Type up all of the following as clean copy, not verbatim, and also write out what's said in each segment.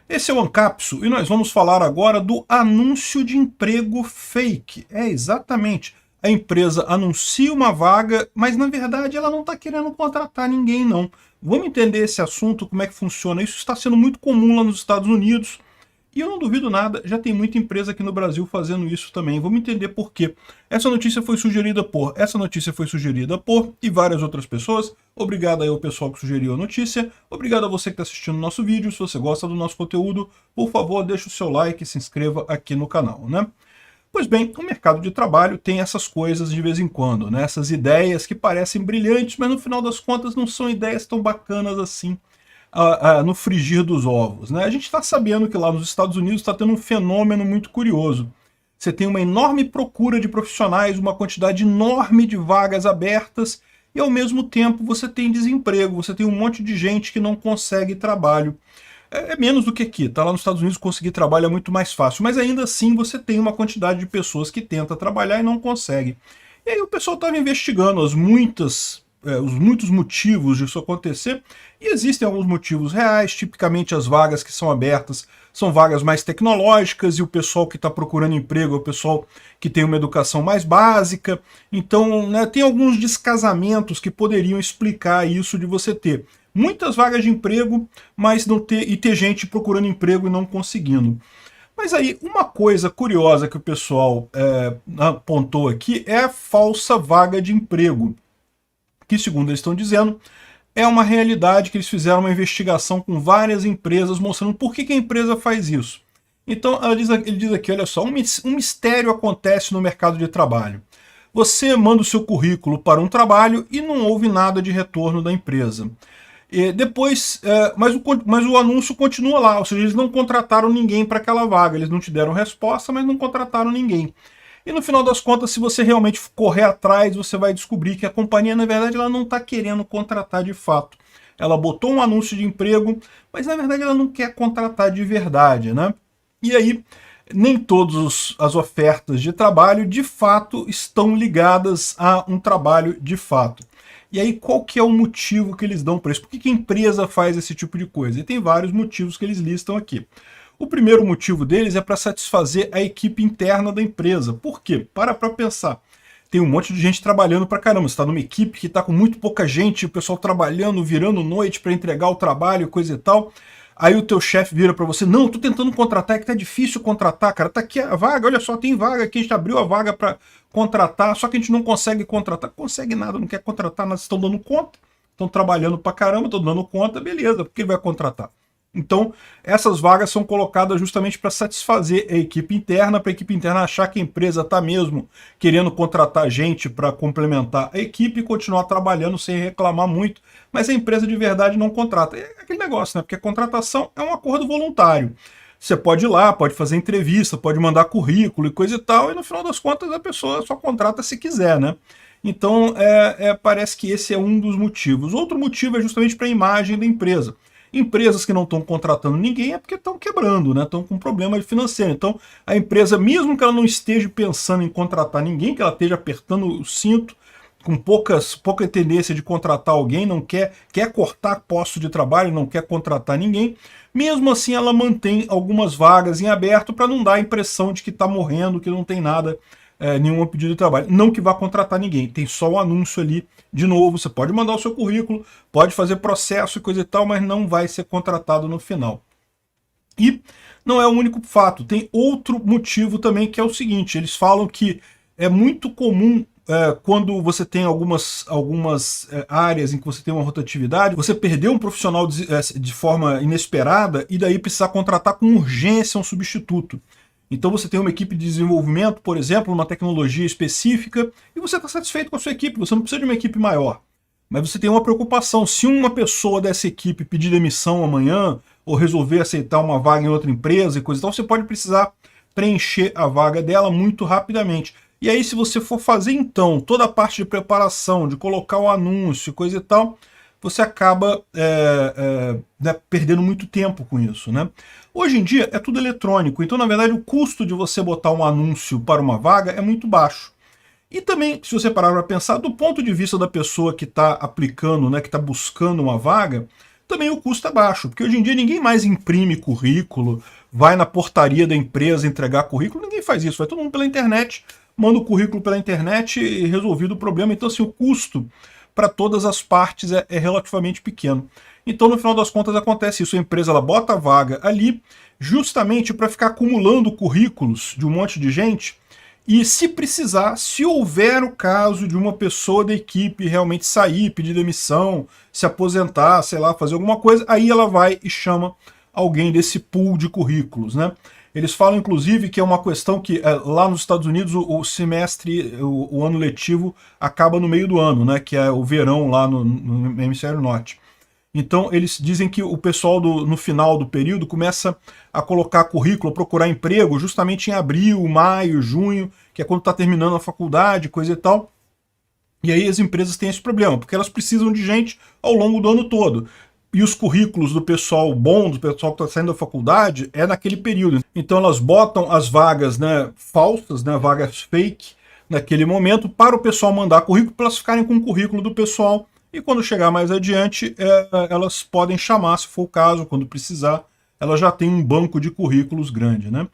Esse é o Ancapsu e nós vamos falar agora do anúncio de emprego fake. É, exatamente. A empresa anuncia uma vaga, mas na verdade ela não está querendo contratar ninguém, não. Vamos entender esse assunto, como é que funciona. Isso está sendo muito comum lá nos Estados Unidos. E eu não duvido nada, já tem muita empresa aqui no Brasil fazendo isso também. Vamos entender por quê. Essa notícia foi sugerida por e várias outras pessoas. Obrigado aí ao pessoal que sugeriu a notícia. Obrigado a você que está assistindo o nosso vídeo. Se você gosta do nosso conteúdo, por favor, deixe o seu like e se inscreva aqui no canal, né? Pois bem, o mercado de trabalho tem essas coisas de vez em quando, né? Essas ideias que parecem brilhantes, mas no final das contas não são ideias tão bacanas assim no frigir dos ovos, né? A gente está sabendo que lá nos Estados Unidos está tendo um fenômeno muito curioso. Você tem uma enorme procura de profissionais, uma quantidade enorme de vagas abertas, e ao mesmo tempo você tem desemprego, você tem um monte de gente que não consegue trabalho. É menos do que aqui, tá? Lá nos Estados Unidos conseguir trabalho é muito mais fácil, mas ainda assim você tem uma quantidade de pessoas que tenta trabalhar e não consegue. E aí o pessoal estava investigando os muitos motivos disso acontecer, e existem alguns motivos reais. Tipicamente as vagas que são abertas são vagas mais tecnológicas, e o pessoal que está procurando emprego é o pessoal que tem uma educação mais básica. Então, né, tem alguns descasamentos que poderiam explicar isso de você ter muitas vagas de emprego, mas não ter gente procurando emprego e não conseguindo. Mas aí, uma coisa curiosa que o pessoal apontou aqui é a falsa vaga de emprego, que, segundo eles estão dizendo, é uma realidade que eles fizeram uma investigação com várias empresas mostrando por que a empresa faz isso. Então, ele diz aqui, olha só, um mistério acontece no mercado de trabalho. Você manda o seu currículo para um trabalho e não houve nada de retorno da empresa. E depois, mas o anúncio continua lá, ou seja, eles não contrataram ninguém para aquela vaga, eles não te deram resposta, mas não contrataram ninguém. E no final das contas, se você realmente correr atrás, você vai descobrir que a companhia, na verdade, ela não está querendo contratar de fato. Ela botou um anúncio de emprego, mas na verdade ela não quer contratar de verdade, né? E aí, nem todas as ofertas de trabalho, de fato, estão ligadas a um trabalho de fato. E aí, qual que é o motivo que eles dão para isso? Por que a empresa faz esse tipo de coisa? E tem vários motivos que eles listam aqui. O primeiro motivo deles é para satisfazer a equipe interna da empresa. Por quê? Para pensar. Tem um monte de gente trabalhando pra caramba. Você está numa equipe que está com muito pouca gente, o pessoal trabalhando, virando noite para entregar o trabalho, coisa e tal. Aí o teu chefe vira para você, não, tô tentando contratar, é que tá difícil contratar, cara, tá aqui a vaga, olha só, tem vaga aqui, a gente abriu a vaga para contratar, só que a gente não consegue contratar. Não consegue nada, não quer contratar, nós estão dando conta, estão trabalhando pra caramba, estão dando conta, beleza, por que ele vai contratar? Então, essas vagas são colocadas justamente para satisfazer a equipe interna, para a equipe interna achar que a empresa está mesmo querendo contratar gente para complementar a equipe e continuar trabalhando sem reclamar muito, mas a empresa de verdade não contrata. É aquele negócio, né? Porque a contratação é um acordo voluntário. Você pode ir lá, pode fazer entrevista, pode mandar currículo e coisa e tal, e no final das contas a pessoa só contrata se quiser, né? Então, parece que esse é um dos motivos. Outro motivo é justamente para a imagem da empresa. Empresas que não estão contratando ninguém é porque estão quebrando, né? Estão com problema financeiro. Então, a empresa, mesmo que ela não esteja pensando em contratar ninguém, que ela esteja apertando o cinto, com pouca tendência de contratar alguém, não quer cortar posto de trabalho, não quer contratar ninguém, mesmo assim ela mantém algumas vagas em aberto para não dar a impressão de que está morrendo, que não tem nada, nenhum pedido de trabalho. Não que vá contratar ninguém, tem só o anúncio ali. De novo, você pode mandar o seu currículo, pode fazer processo e coisa e tal, mas não vai ser contratado no final. E não é o único fato, tem outro motivo também, que é o seguinte, eles falam que é muito comum quando você tem algumas áreas em que você tem uma rotatividade, você perder um profissional de forma inesperada e daí precisar contratar com urgência um substituto. Então você tem uma equipe de desenvolvimento, por exemplo, uma tecnologia específica, e você está satisfeito com a sua equipe, você não precisa de uma equipe maior. Mas você tem uma preocupação, se uma pessoa dessa equipe pedir demissão amanhã, ou resolver aceitar uma vaga em outra empresa e coisa e tal, você pode precisar preencher a vaga dela muito rapidamente. E aí, se você for fazer então toda a parte de preparação, de colocar o anúncio, coisa e tal, você acaba perdendo muito tempo com isso, né? Hoje em dia é tudo eletrônico, então na verdade o custo de você botar um anúncio para uma vaga é muito baixo. E também, se você parar para pensar, do ponto de vista da pessoa que está aplicando, né, que está buscando uma vaga, também o custo é baixo, porque hoje em dia ninguém mais imprime currículo, vai na portaria da empresa entregar currículo, ninguém faz isso, vai todo mundo pela internet, manda o currículo pela internet e resolvido o problema. Então assim, o custo para todas as partes é relativamente pequeno. Então no final das contas acontece isso, a empresa ela bota a vaga ali justamente para ficar acumulando currículos de um monte de gente, e se precisar, se houver o caso de uma pessoa da equipe realmente sair, pedir demissão, se aposentar, sei lá, fazer alguma coisa, aí ela vai e chama alguém desse pool de currículos, né? Eles falam, inclusive, que é uma questão que lá nos Estados Unidos o semestre, o ano letivo acaba no meio do ano, né? Que é o verão lá no hemisfério norte. Então eles dizem que o pessoal no final do período começa a colocar currículo, a procurar emprego justamente em abril, maio, junho, que é quando está terminando a faculdade, coisa e tal. E aí as empresas têm esse problema, porque elas precisam de gente ao longo do ano todo. E os currículos do pessoal bom, do pessoal que está saindo da faculdade, é naquele período. Então elas botam as vagas, né, falsas, né, vagas fake, naquele momento, para o pessoal mandar currículo, para elas ficarem com o currículo do pessoal. E quando chegar mais adiante, elas podem chamar, se for o caso, quando precisar, elas já têm um banco de currículos grande, né?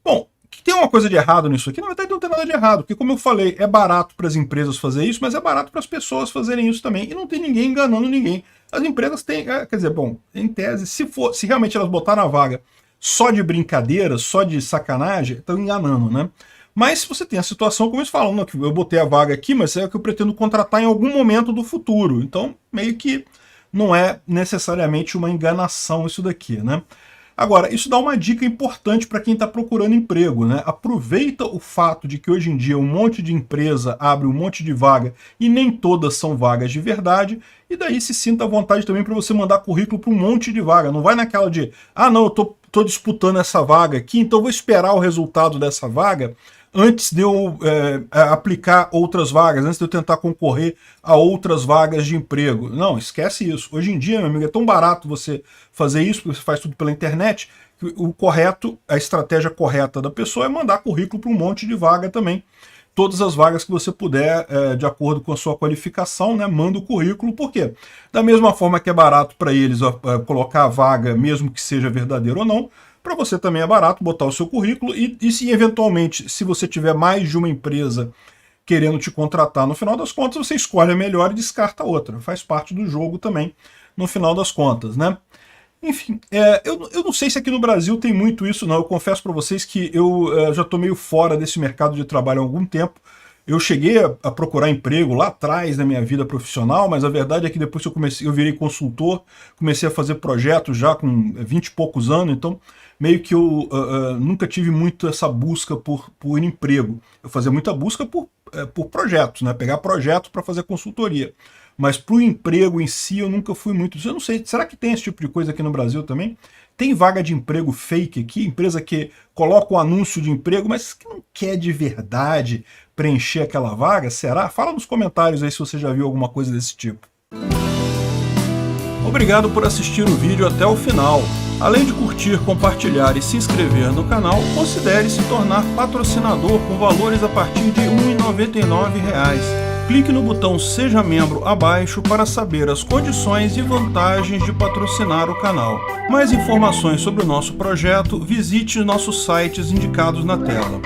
Bom, que tem uma coisa de errado nisso aqui? Na verdade não tem nada de errado, porque como eu falei, é barato para as empresas fazer isso, mas é barato para as pessoas fazerem isso também, e não tem ninguém enganando ninguém. As empresas têm, quer dizer, bom, em tese, se realmente elas botaram a vaga só de brincadeira, só de sacanagem, estão enganando, né? Mas se você tem a situação, como eles falam, não, que eu botei a vaga aqui, mas é que eu pretendo contratar em algum momento do futuro. Então, meio que não é necessariamente uma enganação isso daqui, né? Agora, isso dá uma dica importante para quem está procurando emprego, né? Aproveita o fato de que hoje em dia um monte de empresa abre um monte de vaga e nem todas são vagas de verdade, e daí se sinta à vontade também para você mandar currículo para um monte de vaga. Não vai naquela de, ah não, eu tô disputando essa vaga aqui, então vou esperar o resultado dessa vaga antes de eu aplicar outras vagas, antes de eu tentar concorrer a outras vagas de emprego. Não, esquece isso. Hoje em dia, meu amigo, é tão barato você fazer isso, porque você faz tudo pela internet, que o correto, a estratégia correta da pessoa é mandar currículo para um monte de vaga também. Todas as vagas que você puder, de acordo com a sua qualificação, né, manda o currículo. Por quê? Da mesma forma que é barato para eles colocar a vaga, mesmo que seja verdadeiro ou não, para você também é barato botar o seu currículo e se eventualmente, se você tiver mais de uma empresa querendo te contratar, no final das contas você escolhe a melhor e descarta a outra. Faz parte do jogo também, no final das contas, né? Enfim, eu não sei se aqui no Brasil tem muito isso, não. Eu confesso para vocês que eu já estou meio fora desse mercado de trabalho há algum tempo. Eu cheguei a procurar emprego lá atrás na minha vida profissional, mas a verdade é que depois que eu virei consultor, comecei a fazer projetos já com 20 e poucos anos, então meio que eu nunca tive muito essa busca por emprego. Eu fazia muita busca por projetos, né? Pegar projetos para fazer consultoria. Mas para o emprego em si eu nunca fui muito. Eu não sei, será que tem esse tipo de coisa aqui no Brasil também? Tem vaga de emprego fake aqui? Empresa que coloca um anúncio de emprego, mas que não quer de verdade preencher aquela vaga? Será? Fala nos comentários aí se você já viu alguma coisa desse tipo. Obrigado por assistir o vídeo até o final. Além de curtir, compartilhar e se inscrever no canal, considere se tornar patrocinador com valores a partir de R$ 1,99. Clique no botão Seja Membro abaixo para saber as condições e vantagens de patrocinar o canal. Mais informações sobre o nosso projeto, visite nossos sites indicados na tela.